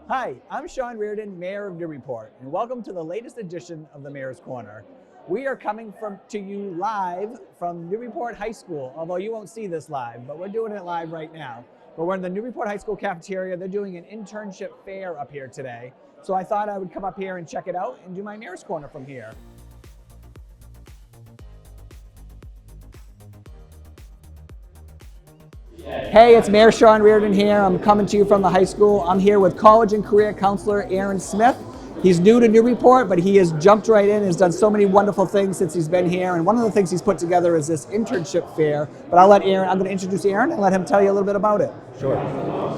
Hi, I'm Sean Reardon, Mayor of Newburyport, and welcome to the latest edition of the Mayor's Corner. We are coming to you live from Newburyport High School, although you won't see this live, but we're doing it live right now. But we're in the Newburyport High School cafeteria. They're doing an internship fair up here today. So I thought I would come up here and check it out and do my Mayor's Corner from here. Hey, it's Mayor Sean Reardon here. I'm coming to you from the high school. I'm here with College and Career Counselor Aaron Smith. He's new to Newburyport, but he has jumped right in and has done so many wonderful things since he's been here. And one of the things he's put together is this internship fair. But I'm going to introduce Aaron and let him tell you a little bit about it. Sure.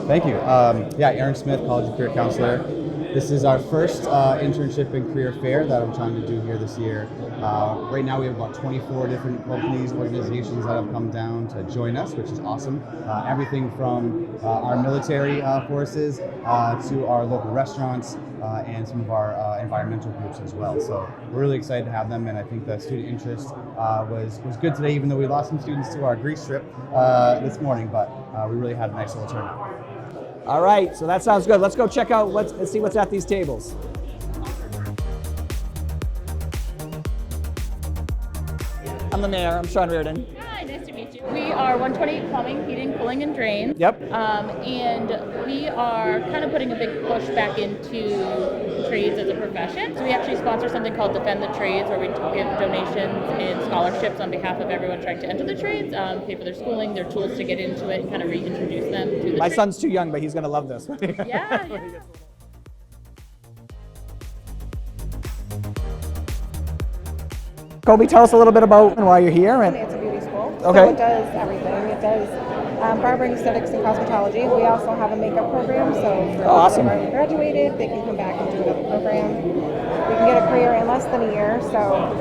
Thank you. Aaron Smith, College and Career Counselor. This is our first internship and career fair that I'm trying to do here this year. Right now we have about 24 different companies, organizations that have come down to join us, which is awesome. Everything from our military forces to our local restaurants and some of our environmental groups as well. So we're really excited to have them, and I think the student interest was good today, even though we lost some students to our Greece trip this morning, but we really had a nice little turnout. All right, so that sounds good. Let's go check out, let's see what's at these tables. I'm the mayor, I'm Sean Reardon. Hi, nice to meet you. We are 128 Plumbing, Heating, Cooling, and Drains. Yep. And we are kind of putting a big push back into trades as a profession. So we actually sponsor something called Defend the Trades, where we give donations and scholarships on behalf of everyone trying to enter the trades, pay for their schooling, their tools to get into it, and kind of reintroduce them to the trades. My son's too young, but he's going to love this. Yeah. Colby, tell us a little bit about why you're here. It's a beauty school. Okay. So it does everything. It does barbering, aesthetics, and cosmetology. We also have a makeup program, so for awesome. people who are graduated, they can come back and do another program. We can get a career in less than a year, so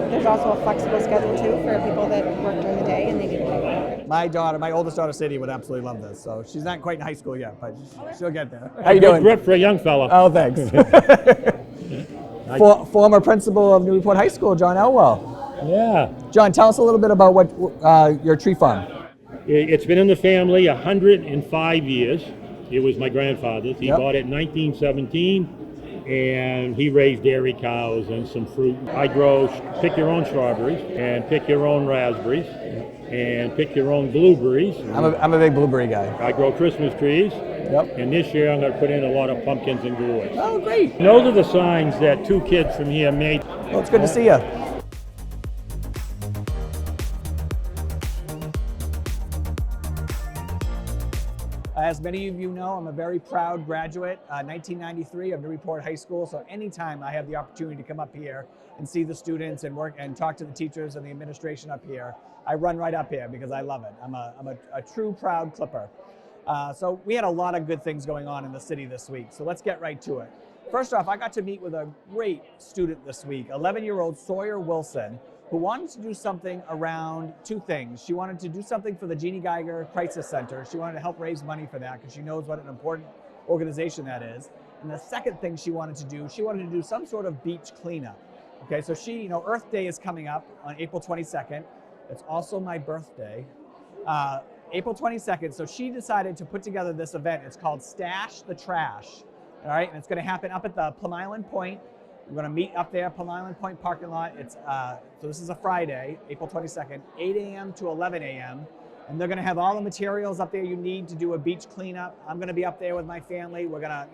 there's also a flexible schedule too for people that work during the day and they need to pay. My oldest daughter, Sadie, would absolutely love this. So she's not quite in high school yet, but she'll get there. How you doing? Grip for a young fella. Oh, thanks. Former principal of Newburyport High School, John Elwell. Yeah. John, tell us a little bit about what your tree farm. It's been in the family 105 years. It was my grandfather's. He bought it in 1917, and he raised dairy cows and some fruit. I grow pick your own strawberries and pick your own raspberries and pick your own blueberries. I'm a big blueberry guy. I grow Christmas trees. Yep. And this year I'm going to put in a lot of pumpkins and gourds. Oh, great. And those are the signs that two kids from here made. Well, it's good to see you. As many of you know, I'm a very proud graduate, 1993 of Newburyport High School. So anytime I have the opportunity to come up here and see the students and work and talk to the teachers and the administration up here, I run right up here because I love it. I'm a true proud Clipper. So we had a lot of good things going on in the city this week. So let's get right to it. First off, I got to meet with a great student this week, 11-year-old Sawyer Wilson, who wanted to do something around two things. She wanted to do something for the Jeannie Geiger Crisis Center. She wanted to help raise money for that because she knows what an important organization that is. And the second thing she wanted to do some sort of beach cleanup. Okay, so Earth Day is coming up on April 22nd. It's also my birthday. April 22nd, so she decided to put together this event. It's called Stash the Trash, all right? And it's gonna happen up at the Plum Island Point. We're gonna meet up there, Plum Island Point parking lot. So this is a Friday, April 22nd, 8 a.m. to 11 a.m. And they're gonna have all the materials up there you need to do a beach cleanup. I'm gonna be up there with my family. We're gonna,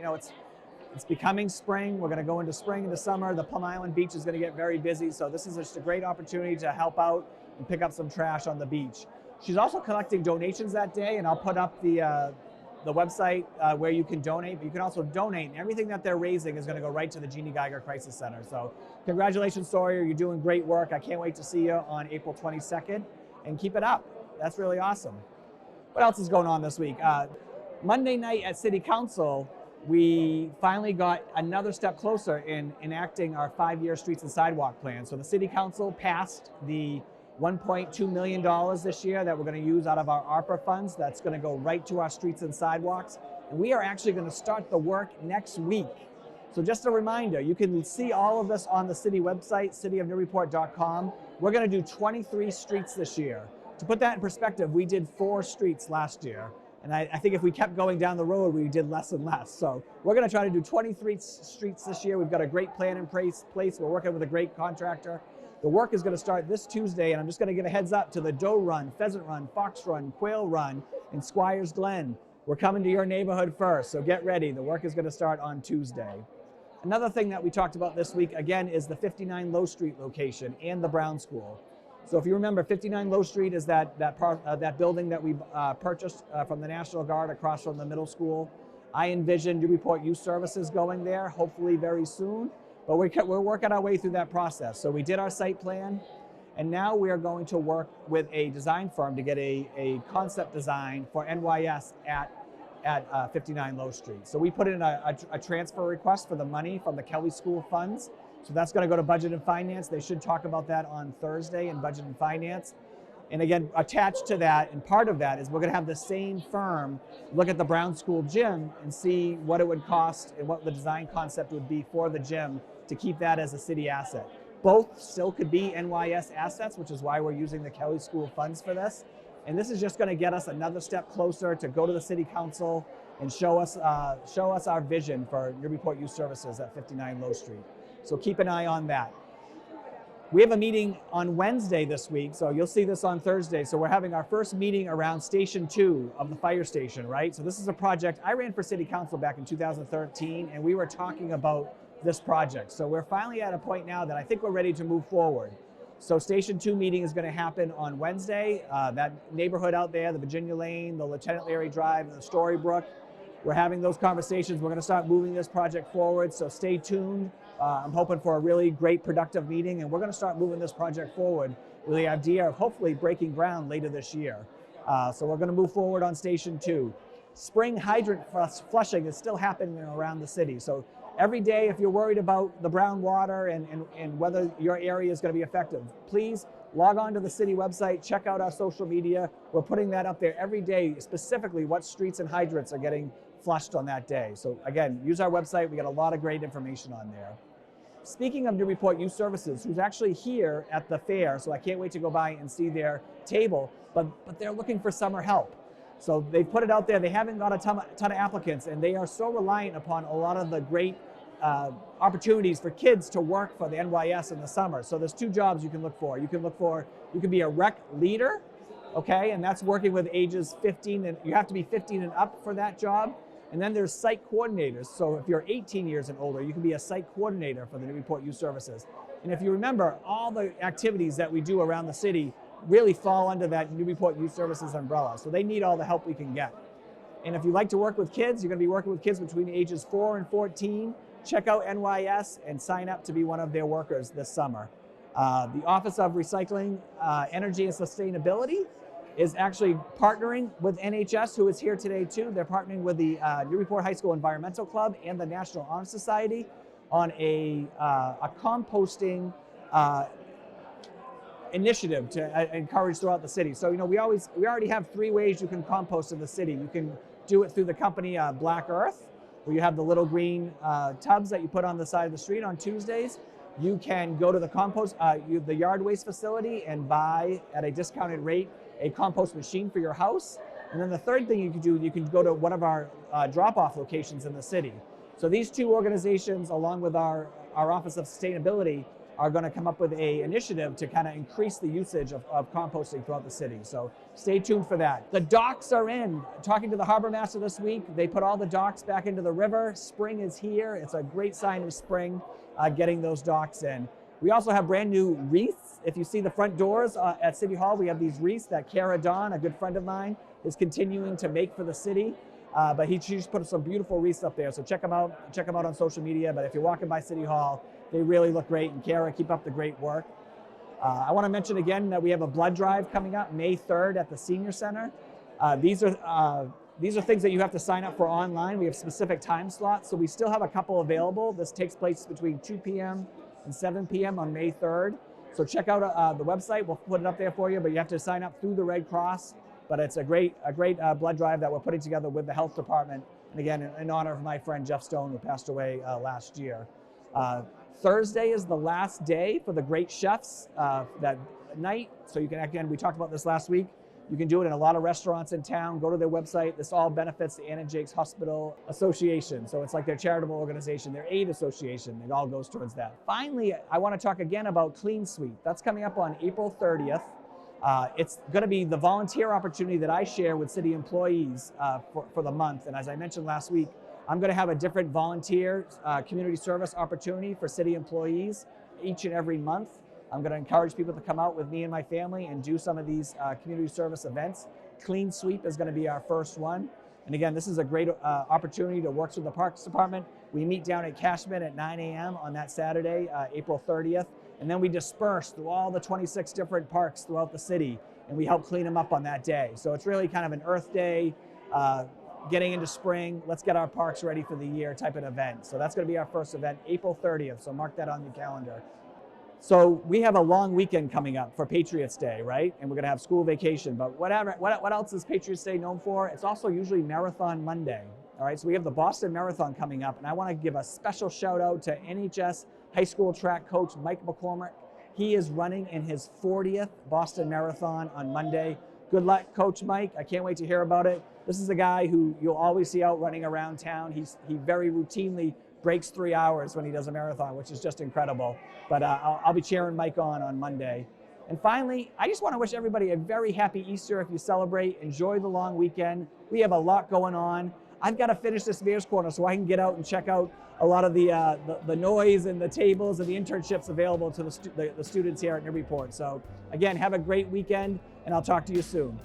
it's becoming spring. We're gonna go into spring, into summer. The Plum Island beach is gonna get very busy. So this is just a great opportunity to help out and pick up some trash on the beach. She's also collecting donations that day, and I'll put up the website where you can donate, but you can also donate, and everything that they're raising is gonna go right to the Jeannie Geiger Crisis Center. So congratulations, Sawyer, you're doing great work. I can't wait to see you on April 22nd, and keep it up. That's really awesome. What else is going on this week? Monday night at City Council, we finally got another step closer in enacting our 5-year streets and sidewalk plan. So the City Council passed the $1.2 million this year that we're going to use out of our ARPA funds. That's going to go right to our streets and sidewalks. And we are actually going to start the work next week. So just a reminder, you can see all of this on the city website, cityofnewburyport.com. We're going to do 23 streets this year. To put that in perspective, we did 4 streets last year. And I think if we kept going down the road, we did less and less. So we're going to try to do 23 streets this year. We've got a great plan in place. We're working with a great contractor. The work is going to start this Tuesday, and I'm just going to give a heads up to the Doe Run, Pheasant Run, Fox Run, Quail Run, and Squires Glen. We're coming to your neighborhood first, so get ready. The work is going to start on Tuesday. Another thing that we talked about this week, again, is the 59 Low Street location and the Brown School. So if you remember, 59 Low Street is that building that we purchased from the National Guard across from the middle school. I envision Newburyport Youth Services going there, hopefully very soon. But we're working our way through that process. So we did our site plan, and now we are going to work with a design firm to get a concept design for NYS at 59 Low Street. So we put in a transfer request for the money from the Kelly School funds. So that's going to go to Budget and Finance. They should talk about that on Thursday in Budget and Finance. And again, attached to that, and part of that is we're going to have the same firm look at the Brown School gym and see what it would cost and what the design concept would be for the gym to keep that as a city asset. Both still could be NYS assets, which is why we're using the Kelly School funds for this. And this is just going to get us another step closer to go to the City Council and show us our vision for Newburyport Youth Services at 59 Low Street. So keep an eye on that. We have a meeting on Wednesday this week, so you'll see this on Thursday. So we're having our first meeting around Station 2 of the fire station, right? So this is a project I ran for City Council back in 2013, and we were talking about this project. So we're finally at a point now that I think we're ready to move forward. So Station 2 meeting is going to happen on Wednesday. That neighborhood out there, the Virginia Lane, the Lieutenant Larry Drive, and the Storybrooke, we're having those conversations. We're going to start moving this project forward, so stay tuned. I'm hoping for a really great, productive meeting, and we're going to start moving this project forward with the idea of hopefully breaking ground later this year. So we're going to move forward on Station 2. Spring hydrant flushing is still happening around the city. So every day, if you're worried about the brown water and whether your area is going to be effective, please log on to the city website, check out our social media. We're putting that up there every day, specifically what streets and hydrants are getting flushed on that day. So again, use our website. We got a lot of great information on there. Speaking of Newburyport Youth Services, who's actually here at the fair, so I can't wait to go by and see their table, but they're looking for summer help. So they've put it out there. They haven't got a ton of applicants, and they are so reliant upon a lot of the great opportunities for kids to work for the NYS in the summer. So there's two jobs you can look for. You can be a rec leader, okay, and that's working with ages 15, and you have to be 15 and up for that job. And then there's site coordinators. So if you're 18 years and older, you can be a site coordinator for the Newburyport Youth Services. And if you remember, all the activities that we do around the city really fall under that Newburyport Youth Services umbrella. So they need all the help we can get. And if you like to work with kids, you're going to be working with kids between ages 4 and 14. Check out NYS and sign up to be one of their workers this summer. The Office of Recycling, Energy and Sustainability is actually partnering with NHS, who is here today too. They're partnering with the Newburyport High School Environmental Club and the National Honor Society on a composting initiative to encourage throughout the city. So we already have 3 ways you can compost in the city. You can do it through the company Black Earth, where you have the little green tubs that you put on the side of the street on Tuesdays. You can go to the yard waste facility and buy at a discounted rate a compost machine for your house. And then the third thing you can do, you can go to one of our drop-off locations in the city. So these 2 organizations, along with our Office of Sustainability, are going to come up with an initiative to kind of increase the usage of composting throughout the city. So stay tuned for that. The docks are in. Talking to the harbor master this week, they put all the docks back into the river. Spring is here. It's a great sign of spring, getting those docks in. We also have brand new wreaths. If you see the front doors at City Hall, we have these wreaths that Kara Dawn, a good friend of mine, is continuing to make for the city. But she's put some beautiful wreaths up there. So check them out. Check them out on social media. But if you're walking by City Hall, they really look great. And Kara, keep up the great work. I want to mention again that we have a blood drive coming up May 3rd at the Senior Center. These are things that you have to sign up for online. We have specific time slots, so we still have a couple available. This takes place between 2 p.m. and 7 p.m. on May 3rd. So check out the website. We'll put it up there for you, but you have to sign up through the Red Cross. But it's a great blood drive that we're putting together with the health department. And again, in honor of my friend Jeff Stone, who passed away last year. Thursday is the last day for the Great Chefs that night. So you can, again, we talked about this last week. You can do it in a lot of restaurants in town. Go to their website. This all benefits the Ann and Jake's Hospital Association. So it's like their charitable organization, their aid association. It all goes towards that. Finally, I want to talk again about Clean Sweep. That's coming up on April 30th. It's going to be the volunteer opportunity that I share with city employees for the month. And as I mentioned last week, I'm going to have a different volunteer community service opportunity for city employees each and every month. I'm going to encourage people to come out with me and my family and do some of these community service events. Clean Sweep is going to be our first one. And again, this is a great opportunity to work with the Parks Department. We meet down at Cashman at 9 a.m. on that Saturday, April 30th. And then we disperse through all the 26 different parks throughout the city, and we help clean them up on that day. So it's really kind of an Earth Day, getting into spring, let's get our parks ready for the year type of event. So that's going to be our first event, April 30th. So mark that on your calendar. So we have a long weekend coming up for Patriots Day, right? And we're going to have school vacation. But what else is Patriots Day known for? It's also usually Marathon Monday. All right, so we have the Boston Marathon coming up, and I want to give a special shout out to NHS high school track coach Mike McCormick. He is running in his 40th Boston Marathon on Monday. Good luck, Coach Mike. I can't wait to hear about it. This is a guy who you'll always see out running around town. He very routinely breaks 3 hours when he does a marathon, which is just incredible. But I'll be cheering Mike on Monday. And finally, I just want to wish everybody a very happy Easter if you celebrate. Enjoy the long weekend. We have a lot going on. I've got to finish this Mayor's Corner so I can get out and check out a lot of the noise and the tables and the internships available to the students here at Newburyport. So again, have a great weekend, and I'll talk to you soon.